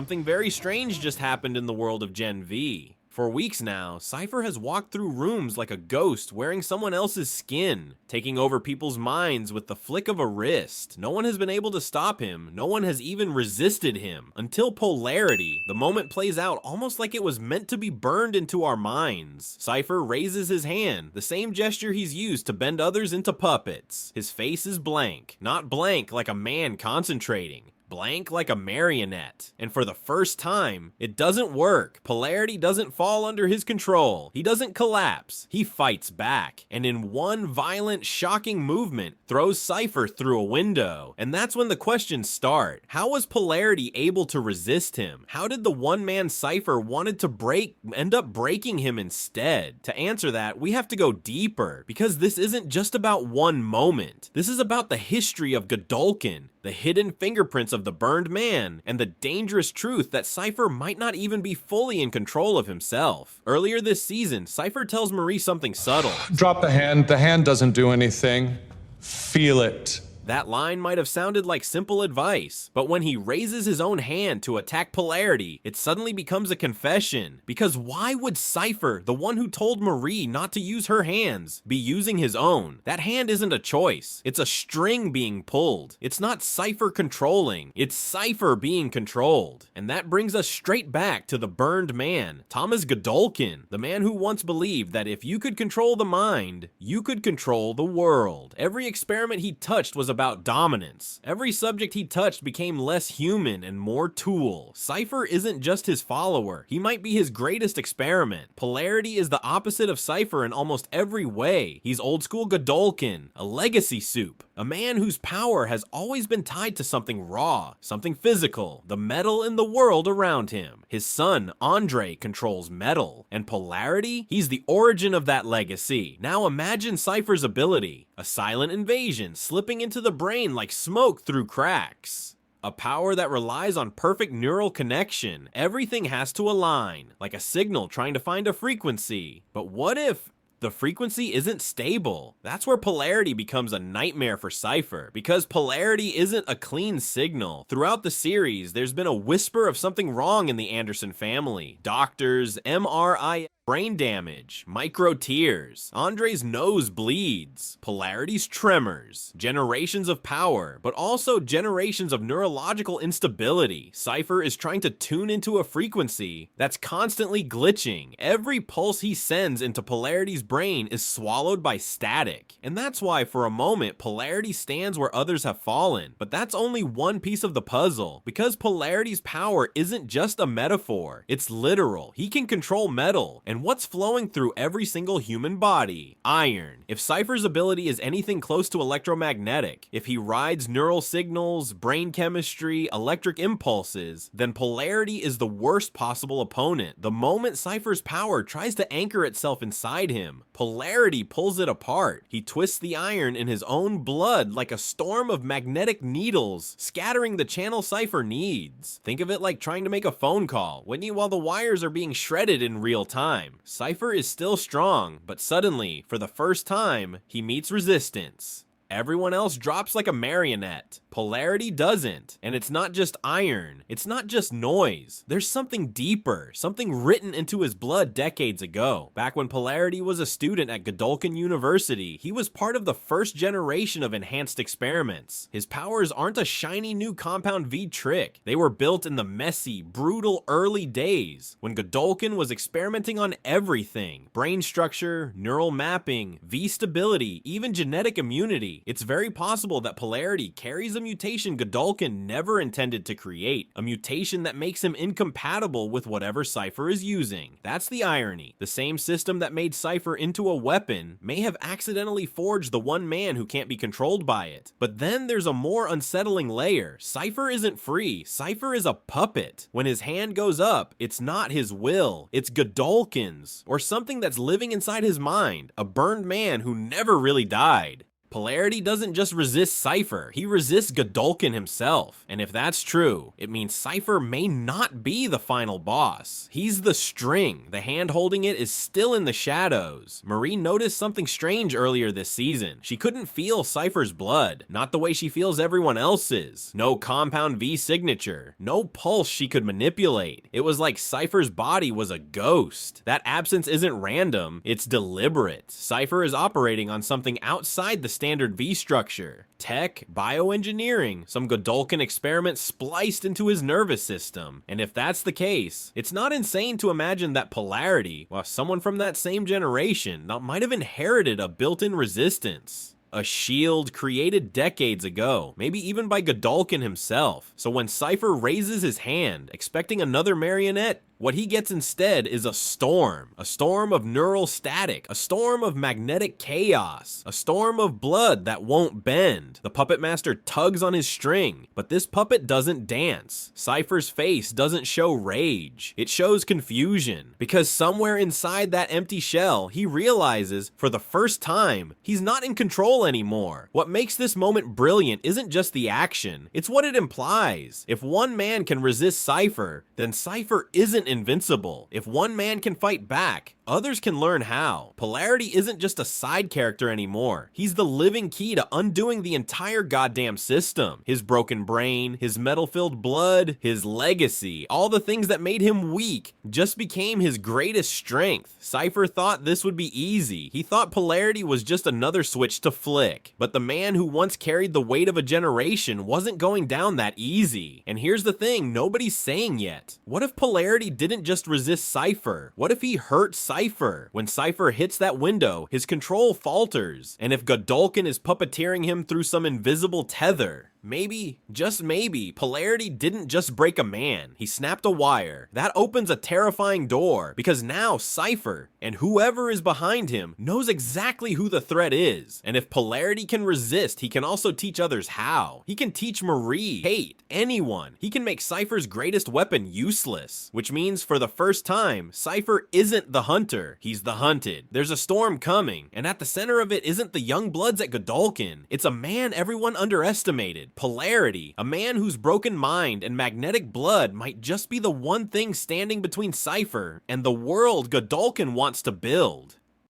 Something very strange just happened in the world of Gen V. For weeks now, Cipher has walked through rooms like a ghost wearing someone else's skin, taking over people's minds with the flick of a wrist. No one has been able to stop him, no one has even resisted him, until Polarity. The moment plays out almost like it was meant to be burned into our minds. Cipher raises his hand, the same gesture he's used to bend others into puppets. His face is blank, not blank like a man concentrating, blank like a marionette. And for the first time, it doesn't work. Polarity doesn't fall under his control. He doesn't collapse. He fights back, and in one violent, shocking movement, throws Cipher through a window. And that's when the questions start. How was Polarity able to resist him? How did the one-man Cipher wanted to end up breaking him instead? To answer that, we have to go deeper, because this isn't just about one moment. This is about the history of Godolkin, the hidden fingerprints of the burned man, and the dangerous truth that Cipher might not even be fully in control of himself. Earlier this season, Cipher tells Marie something subtle. Drop the hand. The hand doesn't do anything. Feel it. That line might have sounded like simple advice, but when he raises his own hand to attack Polarity, it suddenly becomes a confession. Because why would Cipher, the one who told Marie not to use her hands, be using his own? That hand isn't a choice. It's a string being pulled. It's not Cipher controlling. It's Cipher being controlled. And that brings us straight back to the burned man, Thomas Godolkin, the man who once believed that if you could control the mind, you could control the world. Every experiment he touched was about dominance. Every subject he touched became less human and more tool. Cipher isn't just his follower. He might be his greatest experiment. Polarity is the opposite of Cipher in almost every way. He's old school Godolkin, a legacy Supe, a man whose power has always been tied to something raw, something physical, the metal in the world around him. His son, Andre, controls metal, and Polarity, he's the origin of that legacy. Now imagine Cipher's ability, a silent invasion slipping into the brain like smoke through cracks. A power that relies on perfect neural connection. Everything has to align, like a signal trying to find a frequency. But what if the frequency isn't stable? That's where Polarity becomes a nightmare for Cipher, because Polarity isn't a clean signal. Throughout the series, there's been a whisper of something wrong in the Anderson family. Doctors, MRI, brain damage, micro tears, Andre's nose bleeds, Polarity's tremors, generations of power, but also generations of neurological instability. Cipher is trying to tune into a frequency that's constantly glitching. Every pulse he sends into Polarity's brain is swallowed by static. And that's why for a moment Polarity stands where others have fallen. But that's only one piece of the puzzle, because Polarity's power isn't just a metaphor, it's literal. He can control metal, and what's flowing through every single human body? Iron. If Cipher's ability is anything close to electromagnetic, if he rides neural signals, brain chemistry, electric impulses, then Polarity is the worst possible opponent. The moment Cipher's power tries to anchor itself inside him, Polarity pulls it apart. He twists the iron in his own blood like a storm of magnetic needles, scattering the channel Cipher needs. Think of it like trying to make a phone call, wouldn't you, while the wires are being shredded in real time. Cipher is still strong, but suddenly, for the first time, he meets resistance. Everyone else drops like a marionette. Polarity doesn't. And it's not just iron. It's not just noise. There's something deeper, something written into his blood decades ago. Back when Polarity was a student at Godolkin University, he was part of the first generation of enhanced experiments. His powers aren't a shiny new compound V trick. They were built in the messy, brutal early days when Godolkin was experimenting on everything: brain structure, neural mapping, V stability, even genetic immunity. It's very possible that Polarity carries a mutation Godolkin never intended to create, a mutation that makes him incompatible with whatever Cipher is using. That's the irony. The same system that made Cipher into a weapon may have accidentally forged the one man who can't be controlled by it. But then there's a more unsettling layer. Cipher isn't free. Cipher is a puppet. When his hand goes up, it's not his will. It's Godolkin's, or something that's living inside his mind, a burned man who never really died. Polarity doesn't just resist Cipher, he resists Godolkin himself. And if that's true, it means Cipher may not be the final boss. He's the string. The hand holding it is still in the shadows. Marie noticed something strange earlier this season. She couldn't feel Cipher's blood, not the way she feels everyone else's. No compound V signature, no pulse she could manipulate. It was like Cipher's body was a ghost. That absence isn't random, it's deliberate. Cipher is operating on something outside the standard V structure. Tech, bioengineering, some Godolkin experiment spliced into his nervous system. And if that's the case, it's not insane to imagine that Polarity, well, someone from that same generation, might have inherited a built-in resistance. A shield created decades ago, maybe even by Godolkin himself. So when Cipher raises his hand, expecting another marionette, what he gets instead is a storm of neural static, a storm of magnetic chaos, a storm of blood that won't bend. The puppet master tugs on his string, but this puppet doesn't dance. Cipher's face doesn't show rage, it shows confusion, because somewhere inside that empty shell, he realizes, for the first time, he's not in control anymore. What makes this moment brilliant isn't just the action, it's what it implies. If one man can resist Cipher, then Cipher isn't invincible. If one man can fight back, others can learn how. Polarity isn't just a side character anymore. He's the living key to undoing the entire goddamn system. His broken brain, his metal-filled blood, his legacy, all the things that made him weak just became his greatest strength. Cipher thought this would be easy. He thought Polarity was just another switch to flick. But the man who once carried the weight of a generation wasn't going down that easy. And here's the thing nobody's saying yet. What if Polarity didn't just resist Cipher? What if he hurt Cipher? When Cipher hits that window, his control falters. And if Godolkin is puppeteering him through some invisible tether, maybe, just maybe, Polarity didn't just break a man, he snapped a wire. That opens a terrifying door, because now Cipher, and whoever is behind him, knows exactly who the threat is. And if Polarity can resist, he can also teach others how. He can teach Marie, Kate, anyone. He can make Cipher's greatest weapon useless, which means for the first time, Cipher isn't the hunter, he's the hunted. There's a storm coming, and at the center of it isn't the young bloods at Godolkin. It's a man everyone underestimated. Polarity, a man whose broken mind and magnetic blood might just be the one thing standing between Cipher and the world Godolkin wants to build.